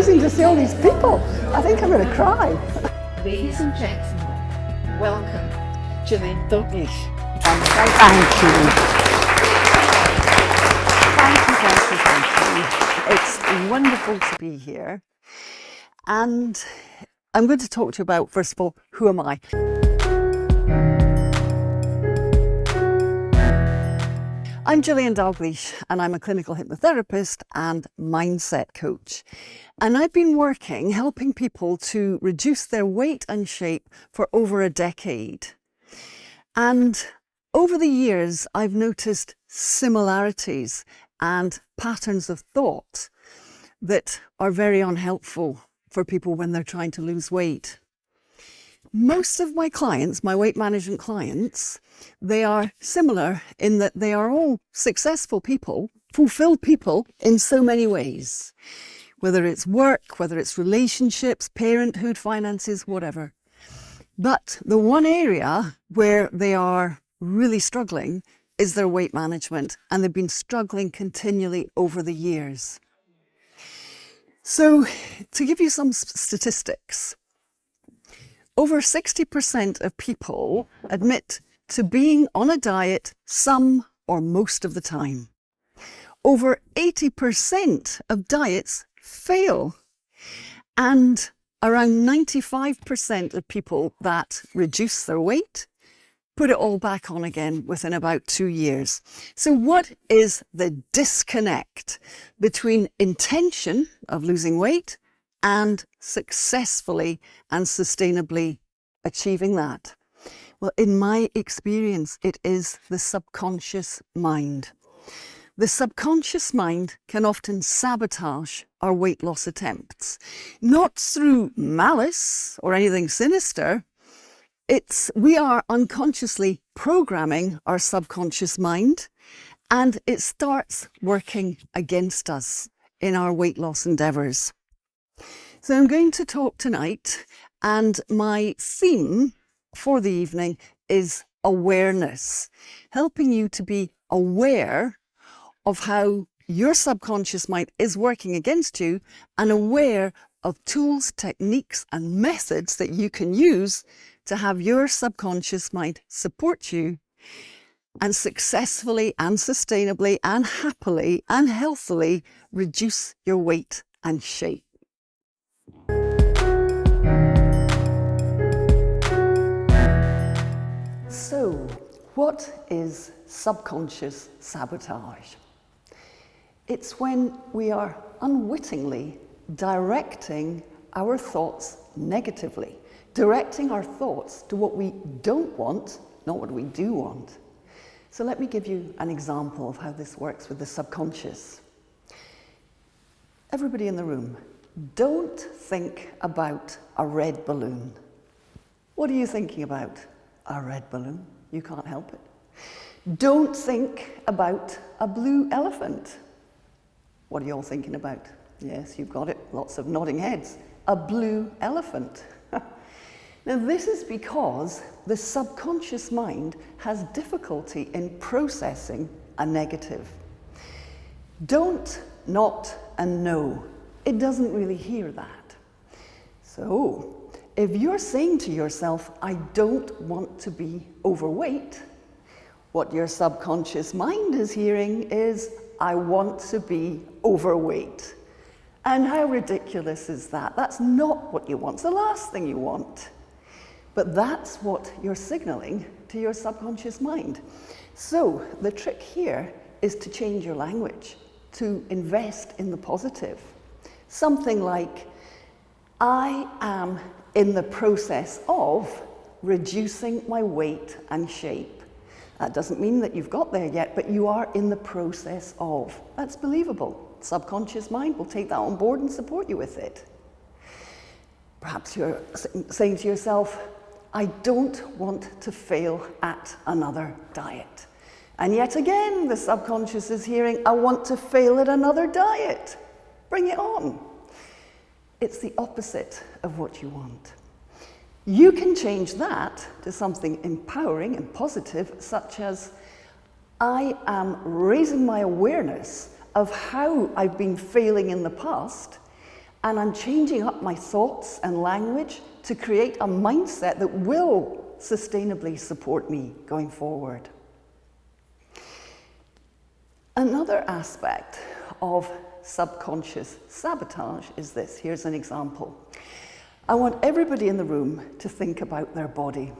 amazing to see all these people. I think I'm going to cry. Ladies and gentlemen, welcome Gillian Douglas. Thank you. Thank you. It's wonderful to be here. And I'm going to talk to you about, first of all, who am I? I'm Gillian Douglas, and I'm a clinical hypnotherapist and mindset coach. And I've been working helping people to reduce their weight and shape for over a decade. And over the years, I've noticed similarities and patterns of thought that are very unhelpful for people when they're trying to lose weight. Most of my clients, my weight management clients, they are similar in that they are all successful people, fulfilled people in so many ways. Whether it's work, whether it's relationships, parenthood, finances, whatever. But the one area where they are really struggling is their weight management, and they've been struggling continually over the years. So to give you some statistics, over 60% of people admit to being on a diet some or most of the time. Over 80% of diets fail. And around 95% of people that reduce their weight put it all back on again within about 2 years. So what is the disconnect between intention of losing weight and successfully and sustainably achieving that? Well, in my experience, it is the subconscious mind. The subconscious mind can often sabotage our weight loss attempts, not through malice or anything sinister. We are unconsciously programming our subconscious mind, and it starts working against us in our weight loss endeavours. So I'm going to talk tonight, and my theme for the evening is awareness, helping you to be aware of how your subconscious mind is working against you and aware of tools, techniques and methods that you can use to have your subconscious mind support you and successfully and sustainably and happily and healthily reduce your weight and shape. So, what is subconscious sabotage? It's when we are unwittingly directing our thoughts negatively, directing our thoughts to what we don't want, not what we do want. So let me give you an example of how this works with the subconscious. Everybody in the room, don't think about a red balloon. What are you thinking about? A red balloon. You can't help it. Don't think about a blue elephant. What are you all thinking about? Yes, you've got it. Lots of nodding heads. A blue elephant. Now this is because the subconscious mind has difficulty in processing a negative. Don't, not, and no. It doesn't really hear that. So, if you're saying to yourself, I don't want to be overweight, what your subconscious mind is hearing is, I want to be overweight. And how ridiculous is that? That's not what you want. It's the last thing you want. But that's what you're signaling to your subconscious mind. So the trick here is to change your language, to invest in the positive. Something like, I am in the process of reducing my weight and shape. That doesn't mean that you've got there yet, but you are in the process of. That's believable. Subconscious mind will take that on board and support you with it. Perhaps you're saying to yourself, I don't want to fail at another diet. And yet again, the subconscious is hearing, I want to fail at another diet. Bring it on. It's the opposite of what you want. You can change that to something empowering and positive, such as, I am raising my awareness of how I've been failing in the past, And I'm changing up my thoughts and language to create a mindset that will sustainably support me going forward. Another aspect of subconscious sabotage is this. Here's an example. I want everybody in the room to think about their body.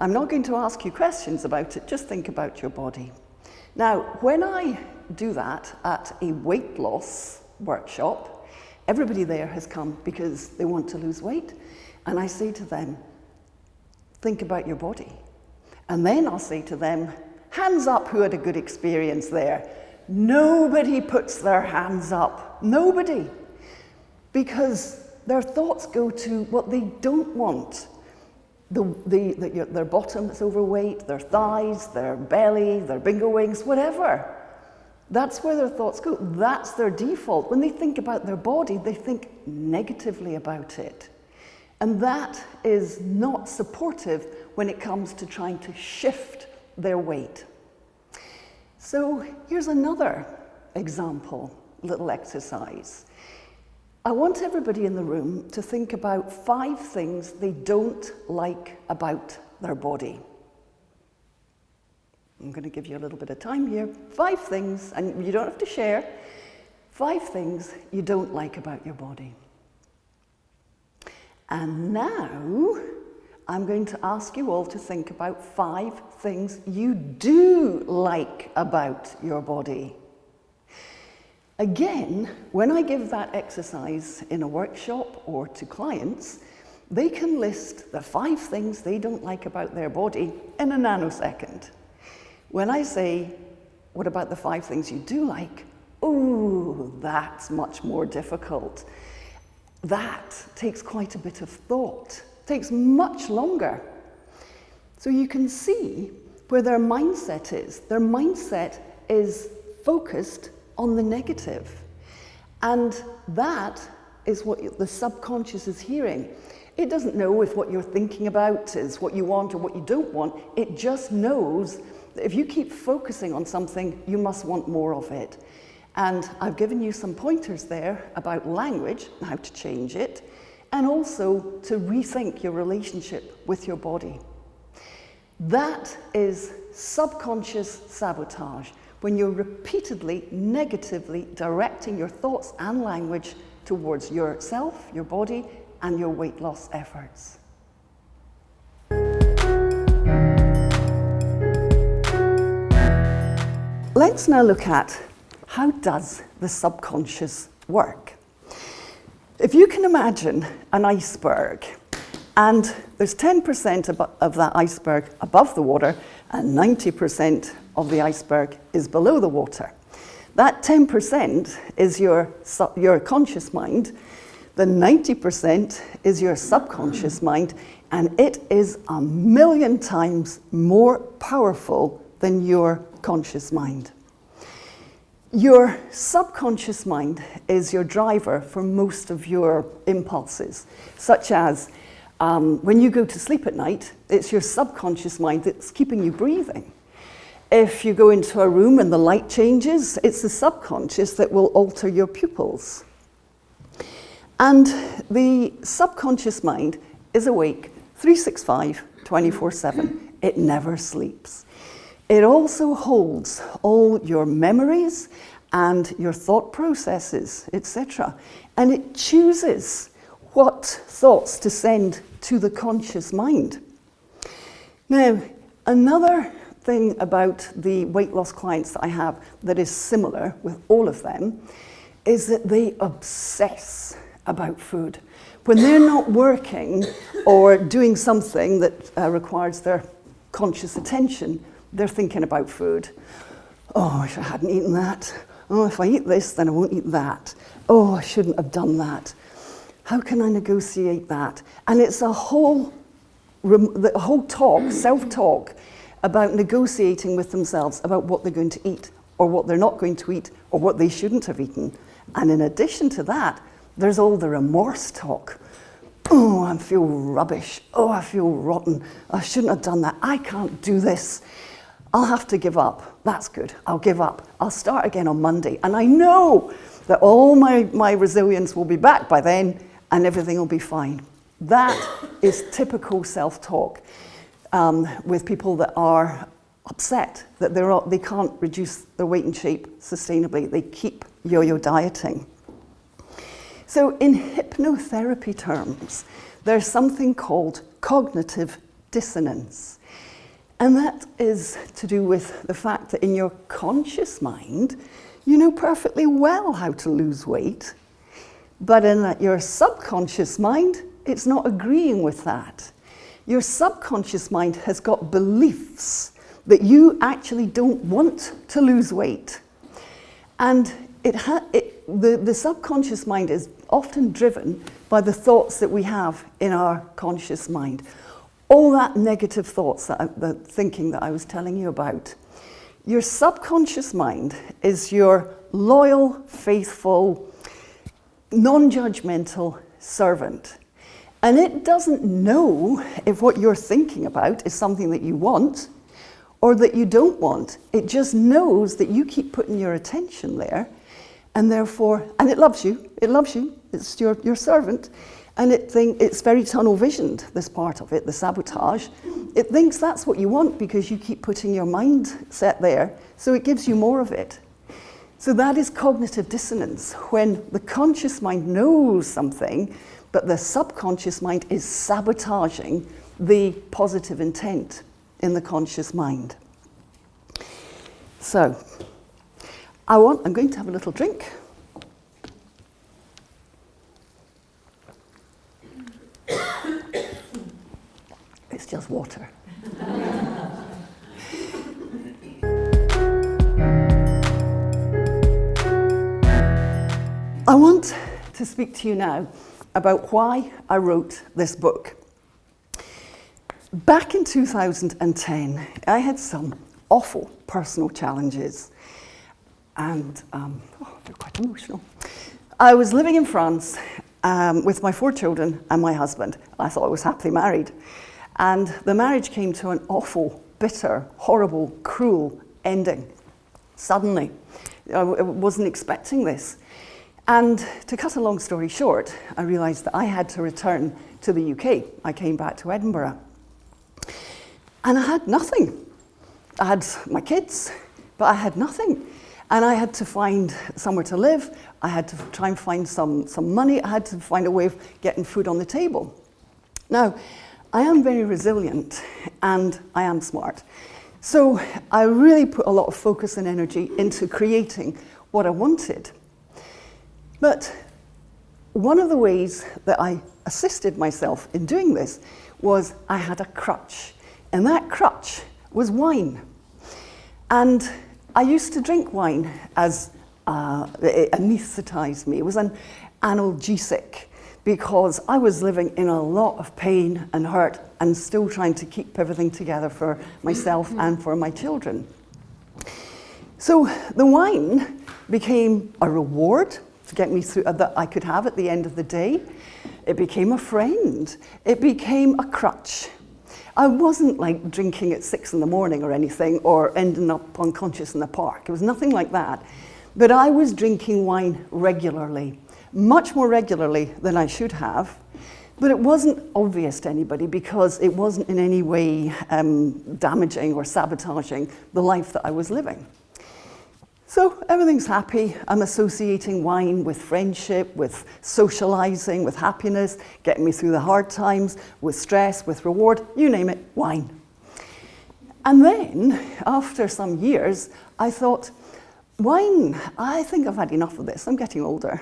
I'm not going to ask you questions about it, just think about your body. Now, when I do that at a weight loss workshop, everybody there has come because they want to lose weight, and I say to them, think about your body. And then I'll say to them, hands up who had a good experience there. Nobody puts their hands up, nobody, because their thoughts go to what they don't want. Their bottom that's overweight, their thighs, their belly, their bingo wings, whatever. That's where their thoughts go. That's their default. When they think about their body, they think negatively about it. And that is not supportive when it comes to trying to shift their weight. So here's another example, little exercise. I want everybody in the room to think about 5 things they don't like about their body. I'm going to give you a little bit of time here. 5 things, and you don't have to share, 5 things you don't like about your body. And now I'm going to ask you all to think about 5 things you do like about your body. Again, when I give that exercise in a workshop or to clients, they can list the 5 things they don't like about their body in a nanosecond. When I say, what about the 5 things you do like? Oh, that's much more difficult. That takes quite a bit of thought, takes much longer. So you can see where their mindset is. Their mindset is focused on the negative. And that is what the subconscious is hearing. It doesn't know if what you're thinking about is what you want or what you don't want. It just knows that if you keep focusing on something, you must want more of it. And I've given you some pointers there about language, how to change it, and also to rethink your relationship with your body. That is subconscious sabotage, when you're repeatedly negatively directing your thoughts and language towards yourself, your body, and your weight loss efforts. Let's now look at how does the subconscious work. If you can imagine an iceberg, and there's 10% of that iceberg above the water, and 90% of the iceberg is below the water. That 10% is your conscious mind, the 90% is your subconscious mind, and it is 1,000,000 times more powerful than your conscious mind. Your subconscious mind is your driver for most of your impulses, such as when you go to sleep at night, it's your subconscious mind that's keeping you breathing. If you go into a room and the light changes, it's the subconscious that will alter your pupils. And the subconscious mind is awake 365, 24/7. It never sleeps. It also holds all your memories and your thought processes, etc. And it chooses what thoughts to send to the conscious mind. Now, another thing about the weight loss clients that I have that is similar with all of them is that they obsess about food. When they're not working or doing something that requires their conscious attention, they're thinking about food. Oh, I wish I hadn't eaten that. Oh, if I eat this, then I won't eat that. Oh, I shouldn't have done that. How can I negotiate that? And it's the whole talk, self-talk, about negotiating with themselves about what they're going to eat, or what they're not going to eat, or what they shouldn't have eaten. And in addition to that, there's all the remorse talk. Oh, I feel rubbish. Oh, I feel rotten. I shouldn't have done that. I can't do this. I'll have to give up. That's good. I'll give up. I'll start again on Monday. And I know that all my resilience will be back by then and everything will be fine. That is typical self-talk with people that are upset that they can't reduce their weight and shape sustainably. They keep yo-yo dieting. So in hypnotherapy terms, there's something called cognitive dissonance. And that is to do with the fact that in your conscious mind, you know perfectly well how to lose weight. But in your subconscious mind, it's not agreeing with that. Your subconscious mind has got beliefs that you actually don't want to lose weight. And the subconscious mind is often driven by the thoughts that we have in our conscious mind. All that negative thoughts, the thinking that I was telling you about. Your subconscious mind is your loyal, faithful, non-judgmental servant. And it doesn't know if what you're thinking about is something that you want or that you don't want. It just knows that you keep putting your attention there, and therefore, and it loves you, it's your servant, and it's very tunnel visioned, this part of it, the sabotage. It thinks that's what you want because you keep putting your mindset there, so it gives you more of it. So that is cognitive dissonance, when the conscious mind knows something, but the subconscious mind is sabotaging the positive intent in the conscious mind. So, I'm going to have a little drink. It's just water. I want to speak to you now about why I wrote this book. Back in 2010, I had some awful personal challenges, and they're quite emotional. I was living in France with my 4 children and my husband. I thought I was happily married. And the marriage came to an awful, bitter, horrible, cruel ending. Suddenly. I wasn't expecting this. And to cut a long story short, I realised that I had to return to the UK. I came back to Edinburgh. And I had nothing. I had my kids, but I had nothing. And I had to find somewhere to live. I had to try and find some money. I had to find a way of getting food on the table. Now, I am very resilient and I am smart. So I really put a lot of focus and energy into creating what I wanted. But one of the ways that I assisted myself in doing this was I had a crutch. And that crutch was wine. And I used to drink wine as it anaesthetized me. It was an analgesic because I was living in a lot of pain and hurt and still trying to keep everything together for myself and for my children. So the wine became a reward to get me through that I could have at the end of the day. It became a friend. It became a crutch. I wasn't like drinking at 6 in the morning or anything, or ending up unconscious in the park. It was nothing like that. But I was drinking wine regularly, much more regularly than I should have. But it wasn't obvious to anybody because it wasn't in any way damaging or sabotaging the life that I was living. So everything's happy. I'm associating wine with friendship, with socializing, with happiness, getting me through the hard times, with stress, with reward, you name it, wine. And then, after some years, I thought, wine, I think I've had enough of this. I'm getting older.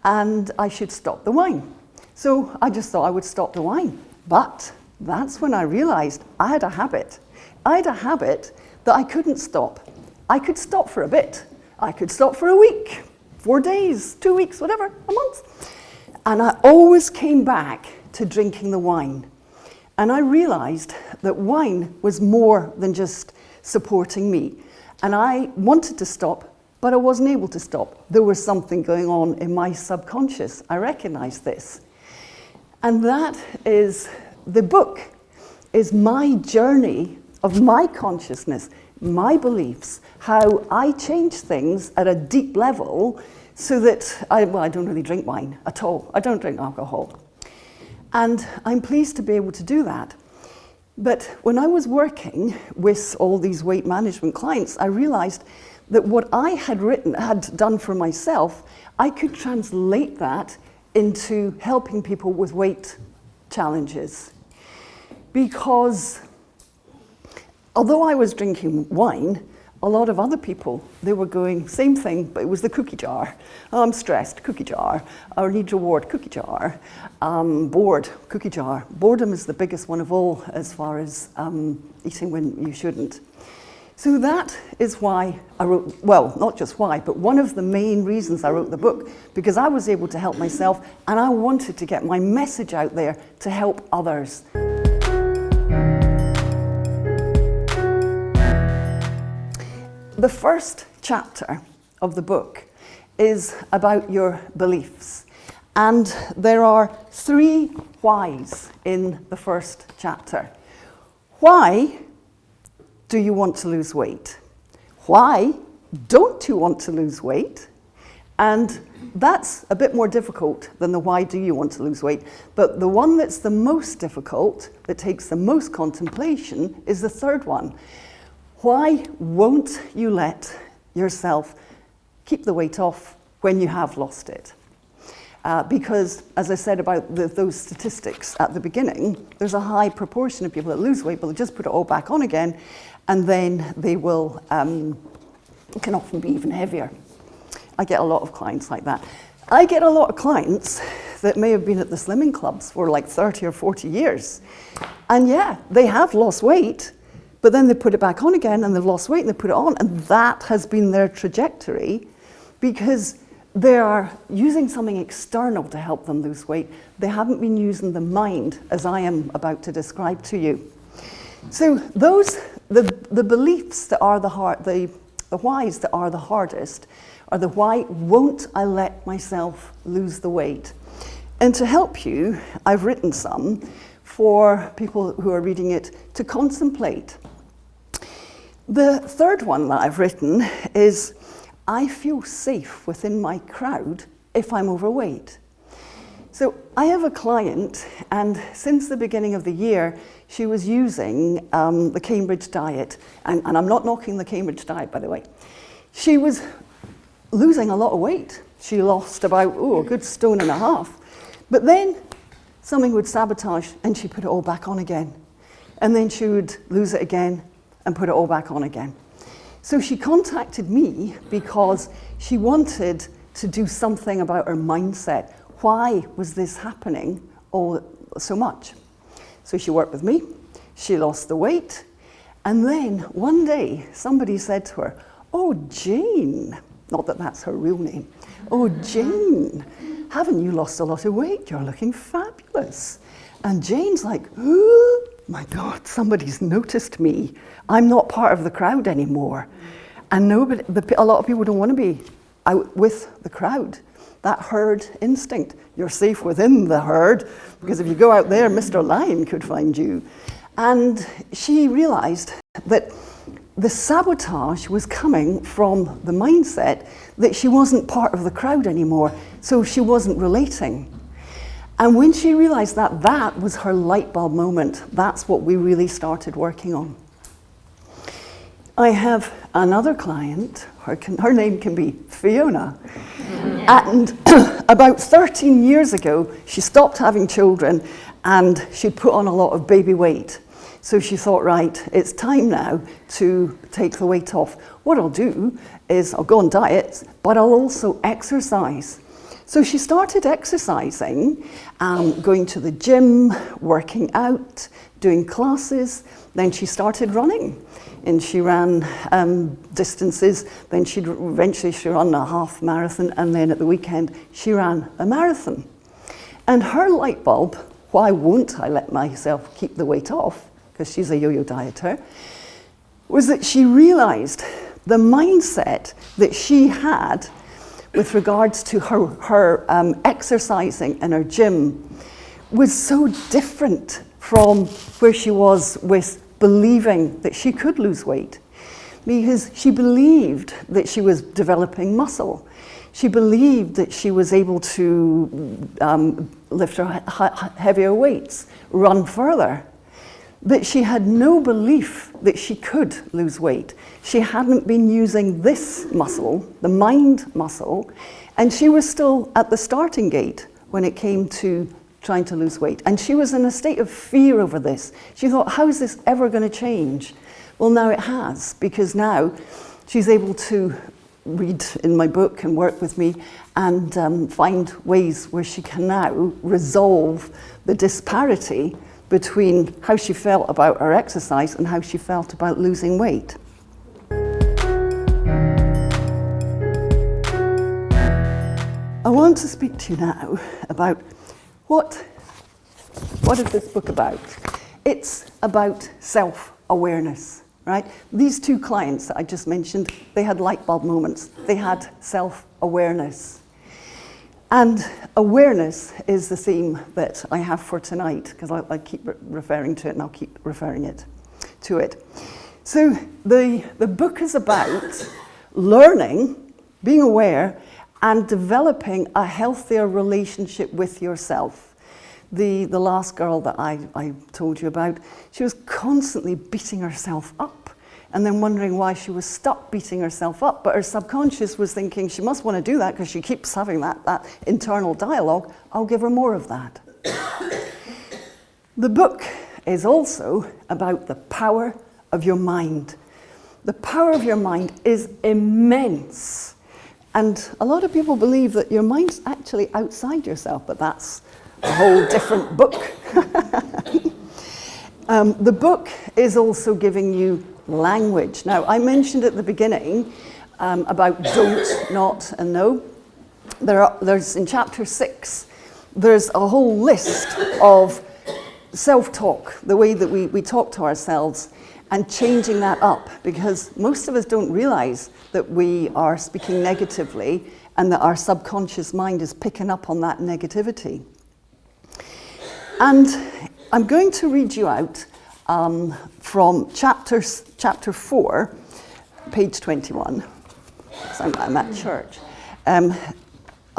And I should stop the wine. So I just thought I would stop the wine. But that's when I realized I had a habit. I had a habit that I couldn't stop. I could stop for a bit. I could stop for a week, 4 days, 2 weeks, whatever, a month. And I always came back to drinking the wine. And I realized that wine was more than just supporting me. And I wanted to stop, but I wasn't able to stop. There was something going on in my subconscious. I recognized this. And that is, the book is my journey of my consciousness, my beliefs, how I change things at a deep level so that I don't really drink wine at all. I don't drink alcohol. And I'm pleased to be able to do that. But when I was working with all these weight management clients, I realized that what I had done for myself, I could translate that into helping people with weight challenges. Because although I was drinking wine, a lot of other people, they were going, same thing, but it was the cookie jar. Oh, I'm stressed, cookie jar. I need reward, cookie jar. Bored, cookie jar. Boredom is the biggest one of all as far as eating when you shouldn't. So that is why I wrote, well, not just why, but one of the main reasons I wrote the book, because I was able to help myself and I wanted to get my message out there to help others. The first chapter of the book is about your beliefs. And there are 3 whys in the first chapter. Why do you want to lose weight? Why don't you want to lose weight? And that's a bit more difficult than the why do you want to lose weight. But the one that's the most difficult, that takes the most contemplation, is the third one. Why won't you let yourself keep the weight off when you have lost it? Because, as I said about those statistics at the beginning, there's a high proportion of people that lose weight, but they just put it all back on again, and then they will, can often be even heavier. I get a lot of clients like that. I get a lot of clients that may have been at the slimming clubs for like 30 or 40 years. And yeah, they have lost weight, but then they put it back on again and they've lost weight and they put it on, and that has been their trajectory because they are using something external to help them lose weight. They haven't been using the mind, as I am about to describe to you. So those, the beliefs that are the whys that are the hardest are the why won't I let myself lose the weight? And to help you, I've written some for people who are reading it to contemplate. The third one that I've written is, I feel safe within my crowd if I'm overweight. So I have a client, and since the beginning of the year, she was using the Cambridge diet, and I'm not knocking the Cambridge diet, by the way. She was losing a lot of weight. She lost about, a good 1.5 stone. But then something would sabotage, and she put it all back on again. And then she would lose it again and put it all back on again. So she contacted me because she wanted to do something about her mindset. Why was this happening so much? So she worked with me, she lost the weight, and then one day somebody said to her, "Oh, Jane," not that that's her real name, "Oh, Jane, haven't you lost a lot of weight? You're looking fabulous." And Jane's like, "Oh my God, somebody's noticed me. I'm not part of the crowd anymore." And a lot of people don't want to be out with the crowd. That herd instinct. You're safe within the herd, because if you go out there, Mr. Lion could find you. And she realized that the sabotage was coming from the mindset that she wasn't part of the crowd anymore, so she wasn't relating. And when she realized that, that was her light bulb moment. That's what we really started working on. I have another client, her name can be Fiona, and about 13 years ago, she stopped having children and she'd put on a lot of baby weight. So she thought, right, it's time now to take the weight off. What I'll do is I'll go on diets, but I'll also exercise. So she started exercising, going to the gym, working out, doing classes. Then she started running, and she ran distances. Then eventually she ran a half marathon, and then at the weekend she ran a marathon. And her light bulb, why won't I let myself keep the weight off, because she's a yo-yo dieter, was that she realized the mindset that she had with regards to her exercising in her gym was so different from where she was with believing that she could lose weight, because she believed that she was developing muscle. She believed that she was able to lift her heavier weights, run further. But she had no belief that she could lose weight. She hadn't been using this muscle, the mind muscle, and she was still at the starting gate when it came to trying to lose weight. And she was in a state of fear over this. She thought, how is this ever going to change? Well, now it has, because now she's able to read in my book and work with me and find ways where she can now resolve the disparity between how she felt about her exercise and how she felt about losing weight. I want to speak to you now about what is this book about? It's about self-awareness, right? These two clients that I just mentioned, they had light bulb moments. They had self-awareness. And awareness is the theme that I have for tonight, because I keep referring to it and I'll keep referring to it. So the book is about learning, being aware, and developing a healthier relationship with yourself. The last girl that I told you about, she was constantly beating herself up and then wondering why she was stuck beating herself up. But her subconscious was thinking, she must want to do that because she keeps having that internal dialogue. I'll give her more of that. The book is also about the power of your mind. The power of your mind is immense. And a lot of people believe that your mind's actually outside yourself, but that's a whole different book. The book is also giving you language. Now, I mentioned at the beginning about don't, not, and no. There's in chapter 6, there's a whole list of self-talk, the way that we talk to ourselves, and changing that up, because most of us don't realize that we are speaking negatively and that our subconscious mind is picking up on that negativity. And I'm going to read you out from chapter 4, page 21. So I'm at church. A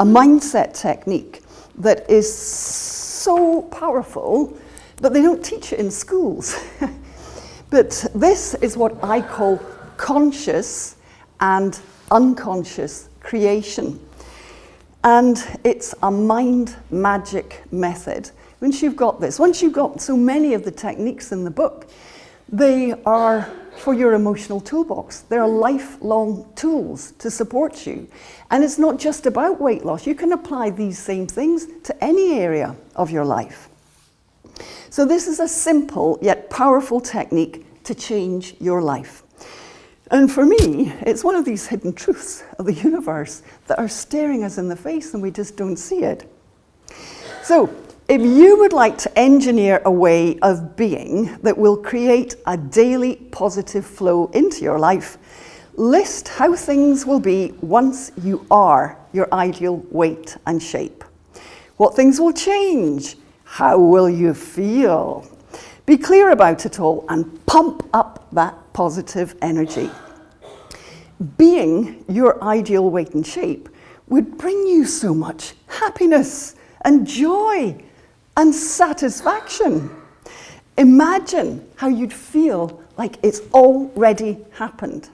mindset technique that is so powerful, but they don't teach it in schools. But this is what I call conscious and unconscious creation. And it's a mind magic method. Once you've got so many of the techniques in the book, they are for your emotional toolbox. They're lifelong tools to support you. And it's not just about weight loss. You can apply these same things to any area of your life. So this is a simple yet powerful technique to change your life. And for me, it's one of these hidden truths of the universe that are staring us in the face and we just don't see it. So if you would like to engineer a way of being that will create a daily positive flow into your life, list how things will be once you are your ideal weight and shape. What things will change? How will you feel? Be clear about it all and pump up that positive energy. Being your ideal weight and shape would bring you so much happiness and joy and satisfaction. Imagine how you'd feel like it's already happened.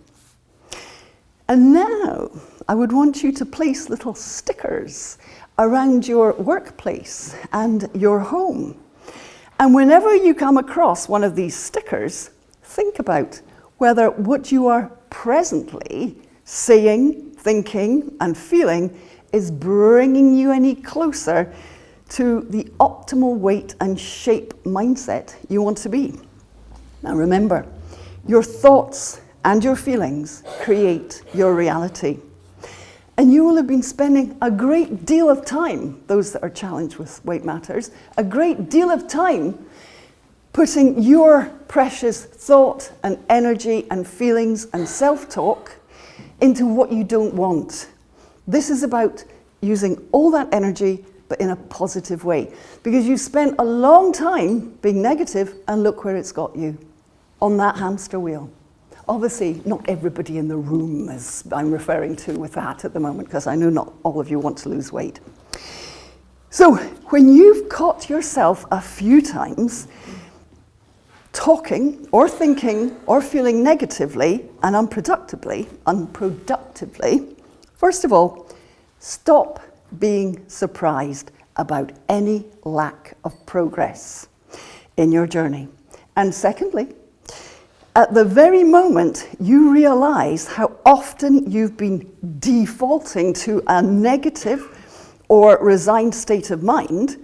And now I would want you to place little stickers around your workplace and your home. And whenever you come across one of these stickers, think about whether what you are presently saying, thinking, and feeling is bringing you any closer to the optimal weight and shape mindset you want to be. Now remember, your thoughts and your feelings create your reality. And you will have been spending a great deal of time, those that are challenged with weight matters, a great deal of time putting your precious thought and energy and feelings and self-talk into what you don't want. This is about using all that energy, but in a positive way. Because you spent a long time being negative, and look where it's got you. On that hamster wheel. obviously not everybody in the room is I'm referring to with that at the moment, because I know not all of you want to lose weight. So when you've caught yourself a few times talking or thinking or feeling negatively and unproductively, first of all, stop being surprised about any lack of progress in your journey. And secondly, at the very moment you realize how often you've been defaulting to a negative or resigned state of mind,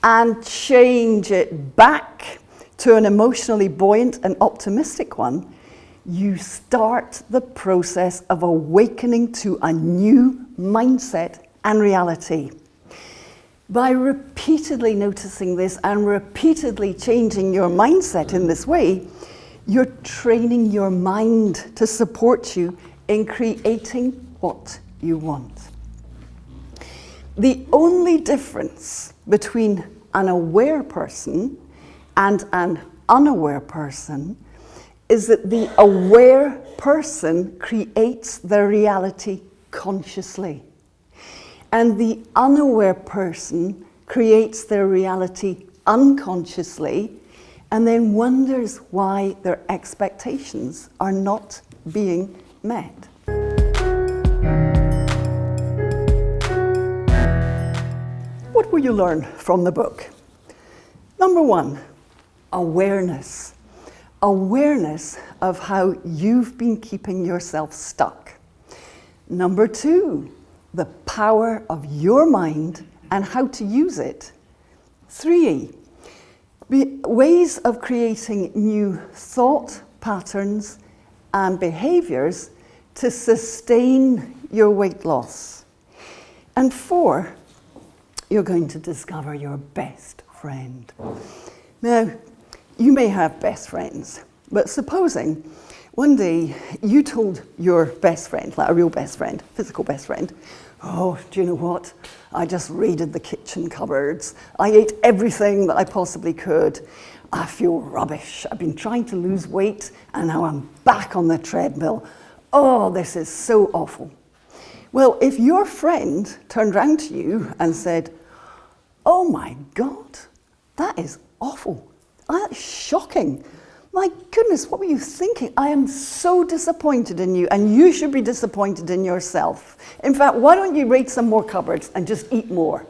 and change it back to an emotionally buoyant and optimistic one, you start the process of awakening to a new mindset and reality. By repeatedly noticing this and repeatedly changing your mindset in this way, you're training your mind to support you in creating what you want. The only difference between an aware person and an unaware person is that the aware person creates their reality consciously, and the unaware person creates their reality unconsciously and then wonders why their expectations are not being met. What will you learn from the book? Number one, awareness. Awareness of how you've been keeping yourself stuck. Number two, the power of your mind and how to use it. Three, ways of creating new thought patterns and behaviors to sustain your weight loss. And four, you're going to discover your best friend. Now, you may have best friends, but supposing one day you told your best friend, like a real best friend, physical best friend, oh, do you know what? I just raided the kitchen cupboards. I ate everything that I possibly could. I feel rubbish. I've been trying to lose weight and now I'm back on the treadmill. Oh, this is so awful. Well, if your friend turned round to you and said, oh my God, that is awful. That's shocking. My goodness, what were you thinking? I am so disappointed in you, and you should be disappointed in yourself. In fact, why don't you raid some more cupboards and just eat more?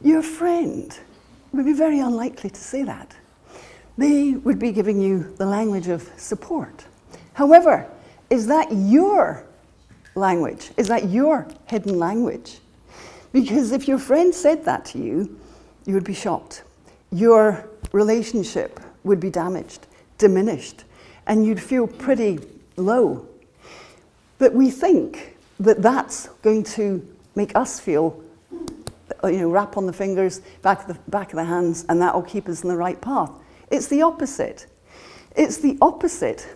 Your friend would be very unlikely to say that. They would be giving you the language of support. However, is that your language? Is that your hidden language? Because if your friend said that to you, you would be shocked. Your relationship would be damaged, diminished, and you'd feel pretty low. But we think that that's going to make us feel, rap on the fingers, back of the hands, and that will keep us in the right path. It's the opposite. It's the opposite.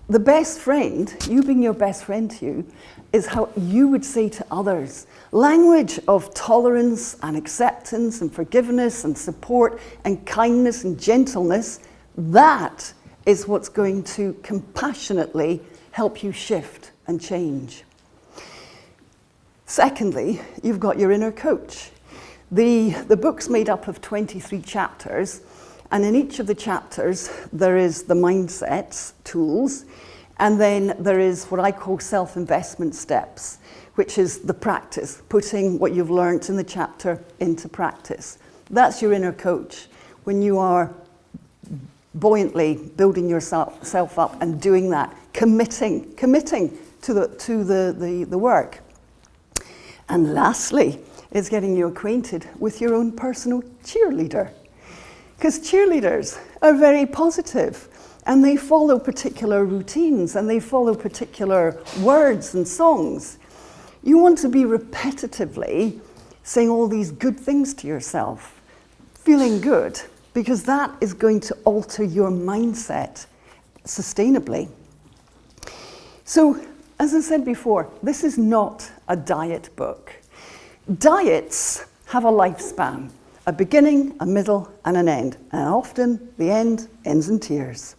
The best friend, you being your best friend to you, is how you would say to others. Language of tolerance and acceptance and forgiveness and support and kindness and gentleness, that is what's going to compassionately help you shift and change. Secondly, you've got your inner coach. The book's made up of 23 chapters, and in each of the chapters there is the mindset tools, and then there is what I call self-investment steps, which is the practice, putting what you've learnt in the chapter into practice. That's your inner coach. When you are buoyantly building yourself up and doing that, committing to the work. And lastly, is getting you acquainted with your own personal cheerleader. Because cheerleaders are very positive, and they follow particular routines, and they follow particular words and songs. You want to be repetitively saying all these good things to yourself, feeling good, because that is going to alter your mindset sustainably. So, as I said before, this is not a diet book. Diets have a lifespan, a beginning, a middle, and an end. And often the end ends in tears.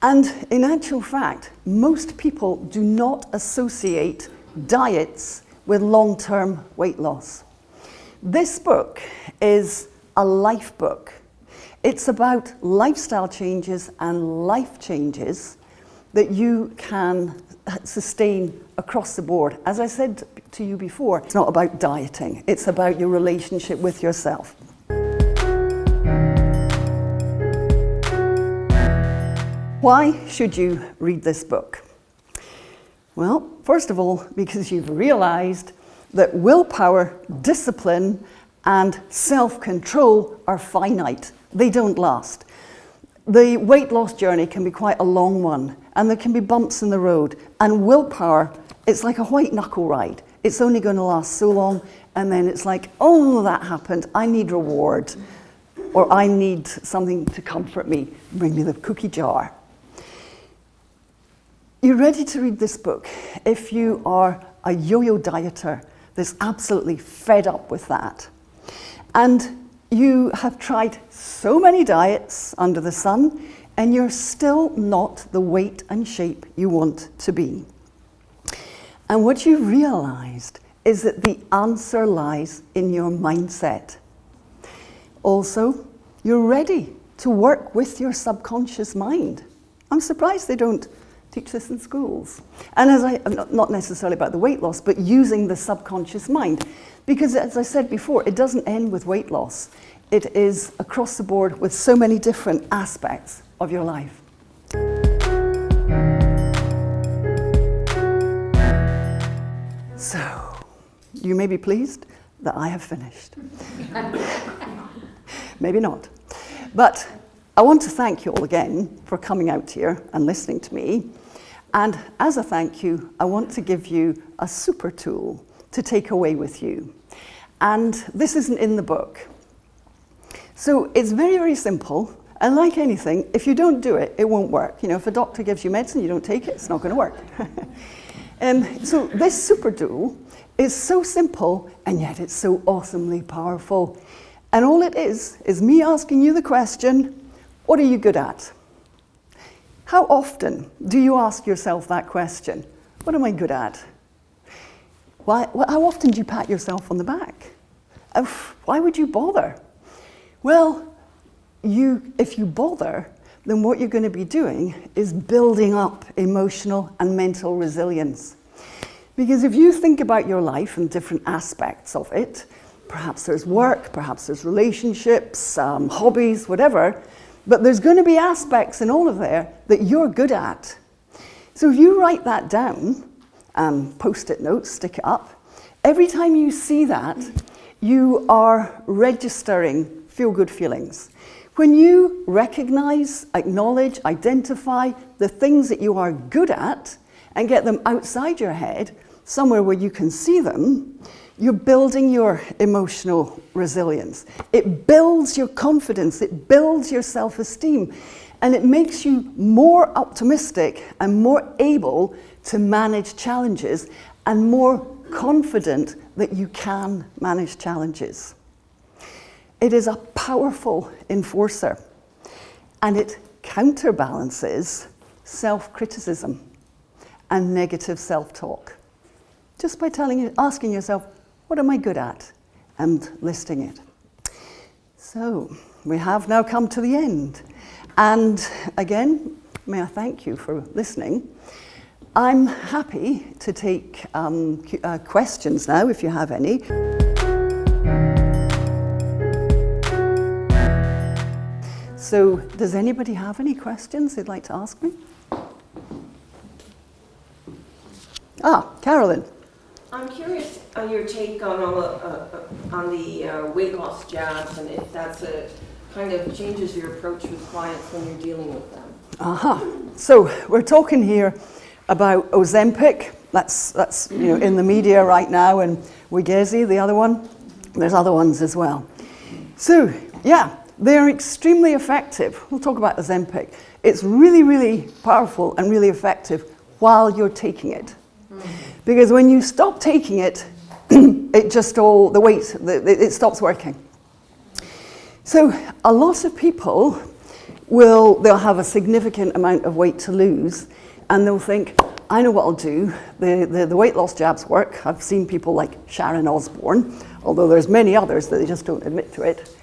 And in actual fact, most people do not associate diets with long-term weight loss. This book is a life book. It's about lifestyle changes and life changes that you can sustain across the board. As I said to you before, it's not about dieting, it's about your relationship with yourself. Why should you read this book? Well, first of all, because you've realized that willpower, discipline, and self-control are finite. They don't last. The weight loss journey can be quite a long one, and there can be bumps in the road. And willpower, it's like a white knuckle ride. It's only going to last so long, and then it's like, oh, that happened. I need reward, or I need something to comfort me. Bring me the cookie jar. You're ready to read this book if you are a yo-yo dieter that's absolutely fed up with that. And you have tried so many diets under the sun, and you're still not the weight and shape you want to be. And what you've realized is that the answer lies in your mindset. Also, you're ready to work with your subconscious mind. I'm surprised they don't teach this in schools. And not necessarily about the weight loss, but using the subconscious mind. Because as I said before, it doesn't end with weight loss. It is across the board with so many different aspects of your life. So, you may be pleased that I have finished. Maybe not. But I want to thank you all again for coming out here and listening to me. And as a thank you, I want to give you a super tool to take away with you. And this isn't in the book. So it's very, very simple. And like anything, if you don't do it, it won't work. You know, if a doctor gives you medicine, you don't take it, it's not going to work. So this super tool is so simple, and yet it's so awesomely powerful. And all it is me asking you the question, what are you good at? How often do you ask yourself that question? What am I good at? How often do you pat yourself on the back? Why would you bother? Well, if you bother, then what you're going to be doing is building up emotional and mental resilience. Because if you think about your life and different aspects of it, perhaps there's work, perhaps there's relationships, hobbies, whatever, but there's going to be aspects in all of there that you're good at. So if you write that down, post-it notes, stick it up, every time you see that, you are registering feel-good feelings. When you recognize, acknowledge, identify the things that you are good at and get them outside your head, somewhere where you can see them, you're building your emotional resilience. It builds your confidence, it builds your self-esteem, and it makes you more optimistic and more able to manage challenges and more confident that you can manage challenges. It is a powerful enforcer, and it counterbalances self-criticism and negative self-talk. Just by asking yourself, what am I good at? And listing it. So, we have now come to the end. And again, may I thank you for listening. I'm happy to take questions now, if you have any. So, does anybody have any questions they'd like to ask me? Carolyn. I'm curious on your take on the weight loss jabs, and if that's kind of changes your approach with clients when you're dealing with them. So we're talking here about Ozempic. That's in the media right now, and Wegovy, the other one. There's other ones as well. So yeah, they're extremely effective. We'll talk about Ozempic. It's really, really powerful and really effective while you're taking it. Because when you stop taking it, it stops working. So a lot of people they'll have a significant amount of weight to lose, and they'll think, I know what I'll do. The weight loss jabs work. I've seen people like Sharon Osbourne, although there's many others that they just don't admit to it.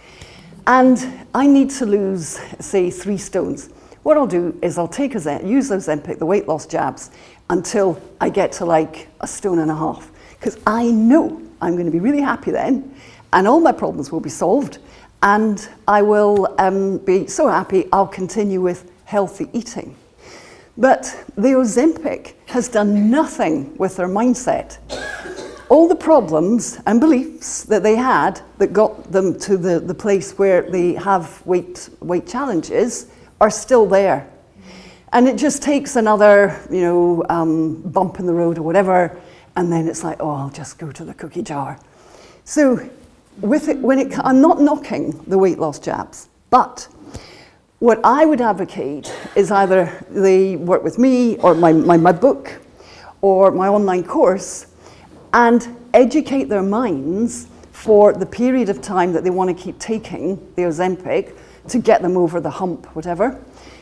And I need to lose, say, 3 stones. What I'll do is I'll use Ozempic, the weight loss jabs, until I get to like 1.5 stones, because I know I'm going to be really happy then, and all my problems will be solved, and I will be so happy I'll continue with healthy eating. But the Ozempic has done nothing with their mindset. All the problems and beliefs that they had that got them to the place where they have weight challenges are still there. And it just takes another, bump in the road or whatever, and then it's like, oh, I'll just go to the cookie jar. So I'm not knocking the weight loss jabs, but what I would advocate is either they work with me or my book or my online course and educate their minds for the period of time that they want to keep taking the Ozempic to get them over the hump, whatever.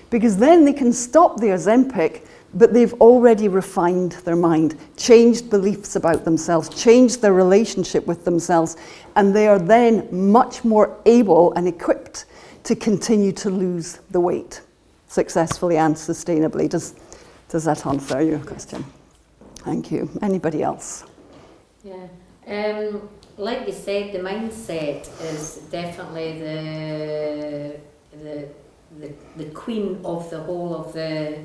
Because then they can stop the Ozempic, but they've already refined their mind, changed beliefs about themselves, changed their relationship with themselves, and they are then much more able and equipped to continue to lose the weight successfully and sustainably. Does that answer your question? Thank you. Anybody else? Yeah. Like you said, the mindset is definitely the queen of the whole of the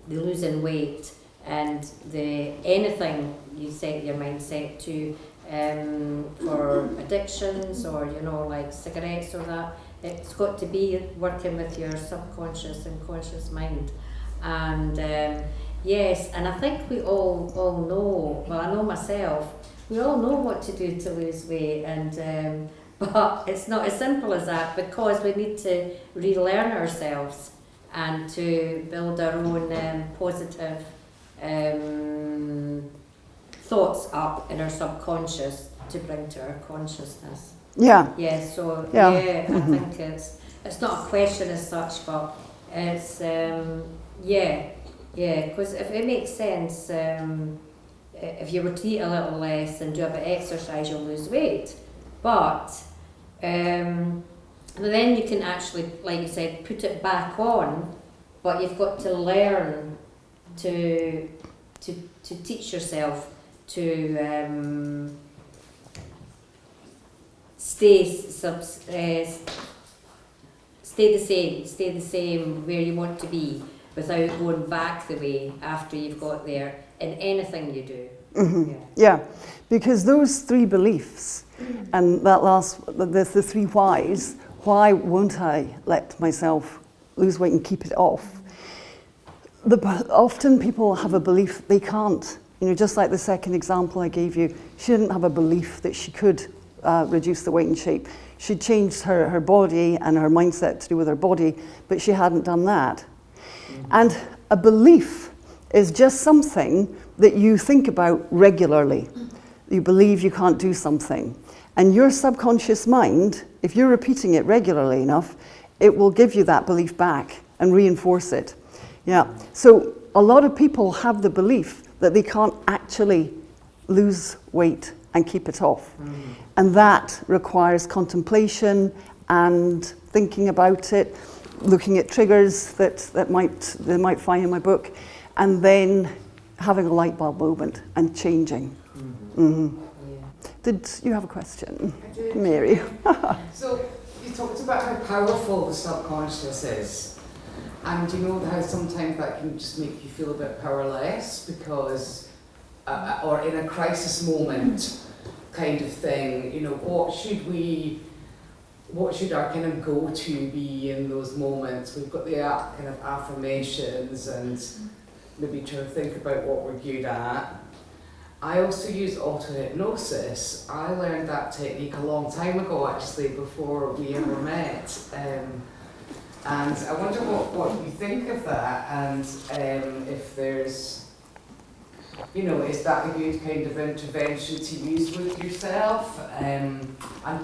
losing weight, and anything you set your mindset to for addictions or like cigarettes or that, it's got to be working with your subconscious and conscious mind. And yes, and I think we all know, well, I know myself, we all know what to do to lose weight, and but it's not as simple as that, because we need to relearn ourselves and to build our own positive thoughts up in our subconscious to bring to our consciousness. Yeah. Yeah, so yeah. I think it's not a question as such, but it's because if it makes sense, if you were to eat a little less and do a bit of exercise, you'll lose weight. But then you can actually, like you said, put it back on, but you've got to learn to teach yourself to stay the same where you want to be, without going back the way after you've got there in anything you do. Mm-hmm. Yeah, because those 3 beliefs and that the 3 whys, why won't I let myself lose weight and keep it off? Often people have a belief they can't. Just like the second example I gave you, she didn't have a belief that she could reduce the weight and shape. She changed her body and her mindset to do with her body, but she hadn't done that. And a belief is just something that you think about regularly. You believe you can't do something. And your subconscious mind, if you're repeating it regularly enough, it will give you that belief back and reinforce it. Yeah. So a lot of people have the belief that they can't actually lose weight and keep it off. And that requires contemplation and thinking about it, looking at triggers that they might find in my book, and then having a light bulb moment and changing. Mm-hmm. Yeah. Did you have a question, Mary? So you talked about how powerful the subconscious is, and how sometimes that can just make you feel a bit powerless because, or in a crisis moment kind of thing, what should our kind of go-to be in those moments? We've got the kind of affirmations and maybe trying to think about what we're good at. I also use auto-hypnosis. I learned that technique a long time ago, actually, before we ever met. And I wonder what you think of that, and if there's, is that a good kind of intervention to use with yourself, and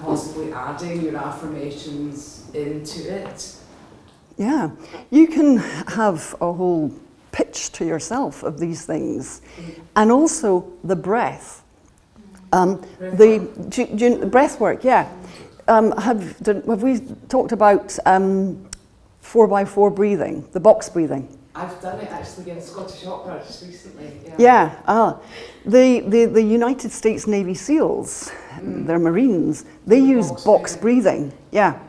possibly adding your affirmations into it? Yeah, you can have a whole pitch to yourself of these things, and also the breath. The breath work, yeah. Have we talked about 4x4 breathing, the box breathing? I've done it actually in Scottish Opera just recently. Yeah. The United States Navy SEALs, they're Marines, they use box breathing. Yeah.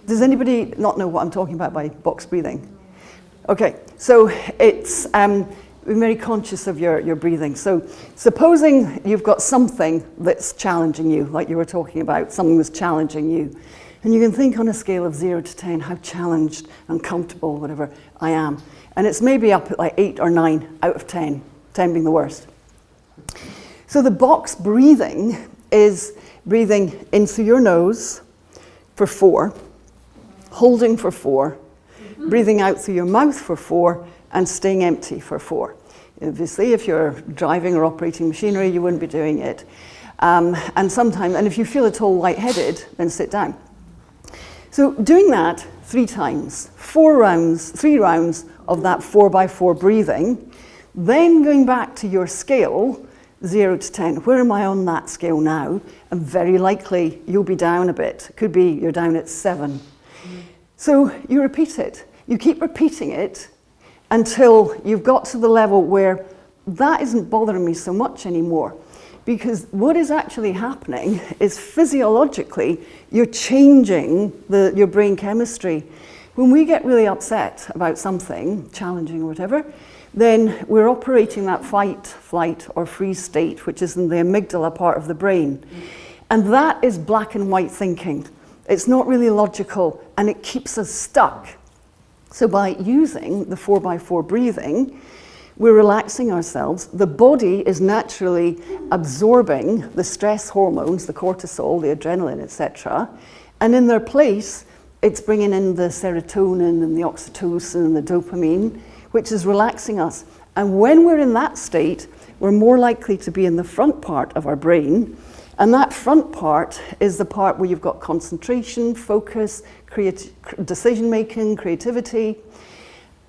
Does anybody not know what I'm talking about by box breathing? Okay, so it's be very conscious of your breathing. So supposing you've got something that's challenging you, like you were talking about, something that's challenging you, and you can think on a scale of 0 to 10 how challenged, uncomfortable, whatever I am. And it's maybe up at like 8 or 9 out of 10, 10 being the worst. So the box breathing is breathing in through your nose for 4, holding for 4, breathing out through your mouth for 4, and staying empty for 4. Obviously, if you're driving or operating machinery, you wouldn't be doing it. And if you feel at all lightheaded, then sit down. So doing that 3 times, 3 rounds of that 4x4 breathing, then going back to your scale, 0 to 10. Where am I on that scale now? And very likely you'll be down a bit. It could be you're down at 7. So you repeat it. You keep repeating it until you've got to the level where that isn't bothering me so much anymore. Because what is actually happening is physiologically, you're changing your brain chemistry. When we get really upset about something, challenging or whatever, then we're operating that fight, flight, or freeze state, which is in the amygdala part of the brain. And that is black and white thinking. It's not really logical, and it keeps us stuck. So by using the 4x4 breathing, we're relaxing ourselves. The body is naturally absorbing the stress hormones, the cortisol, the adrenaline, etc. And in their place, it's bringing in the serotonin and the oxytocin and the dopamine, which is relaxing us. And when we're in that state, we're more likely to be in the front part of our brain. And that front part is the part where you've got concentration, focus, decision-making, creativity.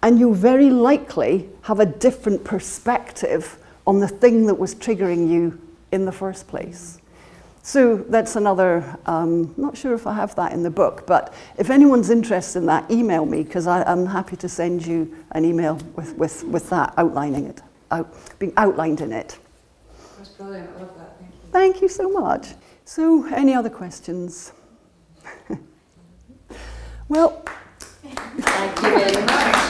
And you very likely have a different perspective on the thing that was triggering you in the first place. So that's another, not sure if I have that in the book, but if anyone's interested in that, email me, because I'm happy to send you an email with that outlining it, being outlined in it. That's brilliant, I love that, thank you. Thank you so much. So, any other questions? Well, Thank you very much.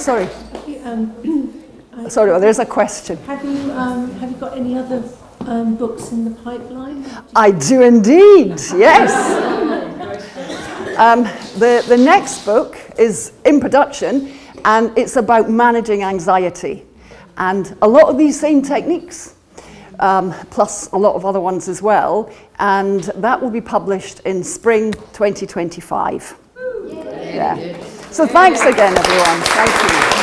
sorry. Sorry, well, there's a question. Have you got any other books in the pipeline? I do indeed, yes. The next book is in production, and it's about managing anxiety. And a lot of these same techniques, plus a lot of other ones as well, and that will be published in spring 2025. Yeah. So thanks again, everyone. Thank you.